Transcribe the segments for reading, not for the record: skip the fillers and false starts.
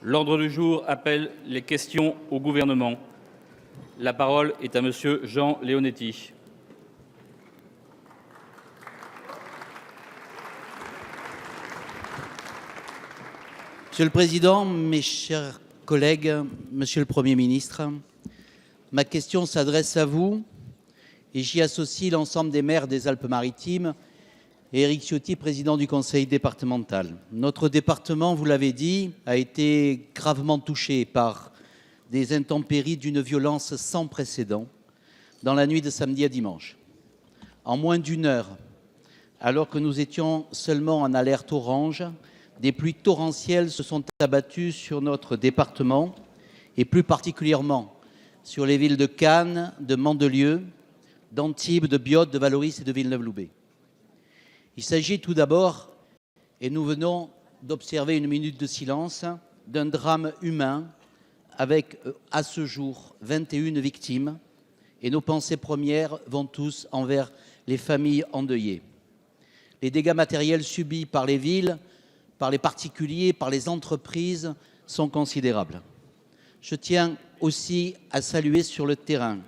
L'ordre du jour appelle les questions au gouvernement. La parole est à Monsieur Jean Leonetti. Monsieur le Président, mes chers collègues, Monsieur le Premier ministre, ma question s'adresse à vous et j'y associe l'ensemble des maires des Alpes-Maritimes et Éric Ciotti, président du conseil départemental. Notre département, vous l'avez dit, a été gravement touché par des intempéries d'une violence sans précédent dans la nuit de samedi à dimanche. En moins d'une heure, alors que nous étions seulement en alerte orange, des pluies torrentielles se sont abattues sur notre département et plus particulièrement sur les villes de Cannes, de Mandelieu, d'Antibes, de Biot, de Valoris et de Villeneuve-Loubet. Il s'agit tout d'abord, et nous venons d'observer une minute de silence, d'un drame humain avec, à ce jour, 21 victimes. Et nos pensées premières vont tous envers les familles endeuillées. Les dégâts matériels subis par les villes, par les particuliers, par les entreprises sont considérables. Je tiens aussi à saluer sur le terrain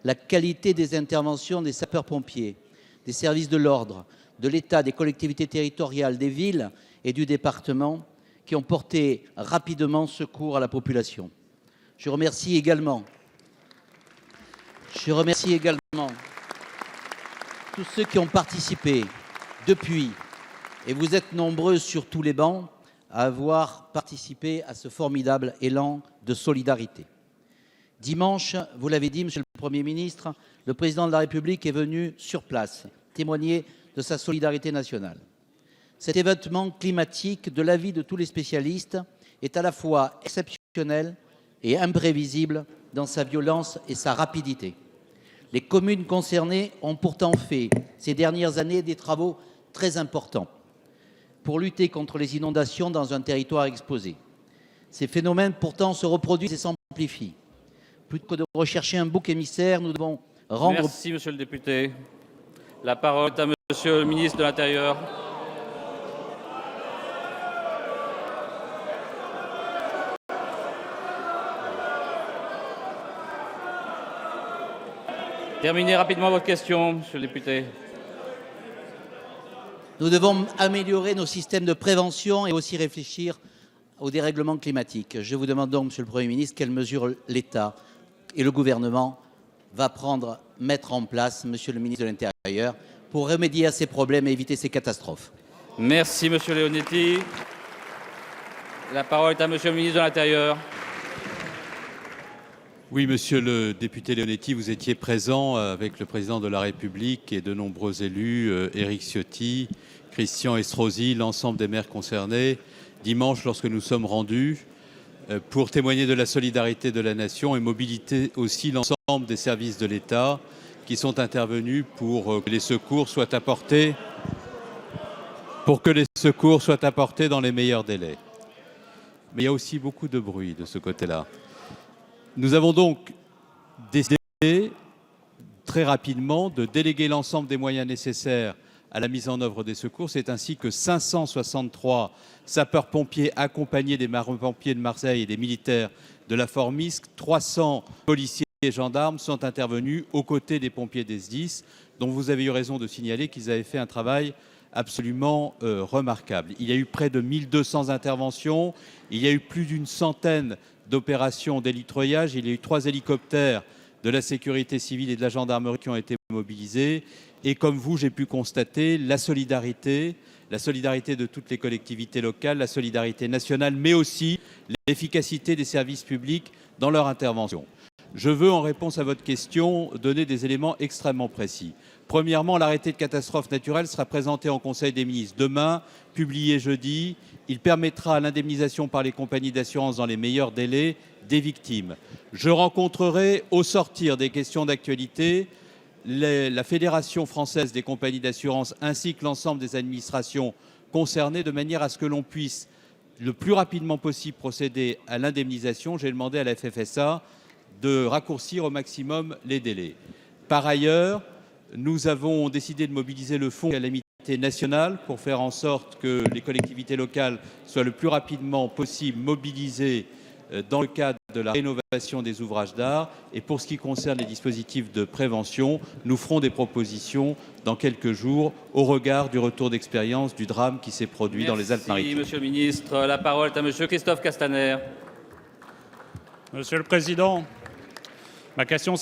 la qualité des interventions des sapeurs-pompiers, des services de l'ordre, de l'État, des collectivités territoriales, des villes et du département qui ont porté rapidement secours à la population. Je remercie également tous ceux qui ont participé depuis, et vous êtes nombreux sur tous les bancs à avoir participé à ce formidable élan de solidarité. Dimanche, vous l'avez dit, Monsieur le Premier ministre, le Président de la République est venu sur place témoigner de sa solidarité nationale. Cet événement climatique, de l'avis de tous les spécialistes, est à la fois exceptionnel et imprévisible dans sa violence et sa rapidité. Les communes concernées ont pourtant fait ces dernières années des travaux très importants pour lutter contre les inondations dans un territoire exposé. Ces phénomènes pourtant se reproduisent et s'amplifient. Plutôt que de rechercher un bouc émissaire, nous devons rendre... Merci, Monsieur le député. La parole est à Monsieur le ministre de l'Intérieur. Terminez rapidement votre question, Monsieur le député. Nous devons améliorer nos systèmes de prévention et aussi réfléchir au dérèglement climatique. Je vous demande donc, Monsieur le Premier ministre, quelles mesures l'État et le gouvernement va mettre en place, Monsieur le ministre de l'Intérieur, pour remédier à ces problèmes et éviter ces catastrophes. Merci, Monsieur Leonetti. La parole est à Monsieur le ministre de l'Intérieur. Oui, Monsieur le député Leonetti, vous étiez présent avec le président de la République et de nombreux élus, Éric Ciotti, Christian Estrosi, l'ensemble des maires concernés, dimanche lorsque nous sommes rendus pour témoigner de la solidarité de la nation et mobiliter aussi l'ensemble des services de l'État qui sont intervenus pour que les secours soient apportés, dans les meilleurs délais. Mais il y a aussi beaucoup de bruit de ce côté-là. Nous avons donc décidé très rapidement de déléguer l'ensemble des moyens nécessaires à la mise en œuvre des secours. C'est ainsi que 563 sapeurs-pompiers accompagnés des marins-pompiers de Marseille et des militaires de la Formisc, 300 policiers et gendarmes sont intervenus aux côtés des pompiers des SDIS, dont vous avez eu raison de signaler qu'ils avaient fait un travail absolument remarquable. Il y a eu près de 1200 interventions, il y a eu plus d'une centaine d'opérations d'hélitreuillage, il y a eu 3 hélicoptères de la sécurité civile et de la gendarmerie qui ont été mobilisés. Et comme vous, j'ai pu constater la solidarité de toutes les collectivités locales, la solidarité nationale, mais aussi l'efficacité des services publics dans leur intervention. Je veux, en réponse à votre question, donner des éléments extrêmement précis. Premièrement, l'arrêté de catastrophe naturelle sera présenté en Conseil des ministres demain, publié jeudi. Il permettra l'indemnisation par les compagnies d'assurance dans les meilleurs délais des victimes. Je rencontrerai, au sortir des questions d'actualité, la Fédération française des compagnies d'assurance ainsi que l'ensemble des administrations concernées de manière à ce que l'on puisse le plus rapidement possible procéder à l'indemnisation. J'ai demandé à la FFSA de raccourcir au maximum les délais. Par ailleurs, nous avons décidé de mobiliser le fonds calamité nationale pour faire en sorte que les collectivités locales soient le plus rapidement possible mobilisées dans le cadre de la rénovation des ouvrages d'art. Et pour ce qui concerne les dispositifs de prévention, nous ferons des propositions dans quelques jours au regard du retour d'expérience du drame qui s'est produit dans les Alpes-Maritimes. Monsieur le ministre. La parole est à monsieur Christophe Castaner. Monsieur le Président, ma question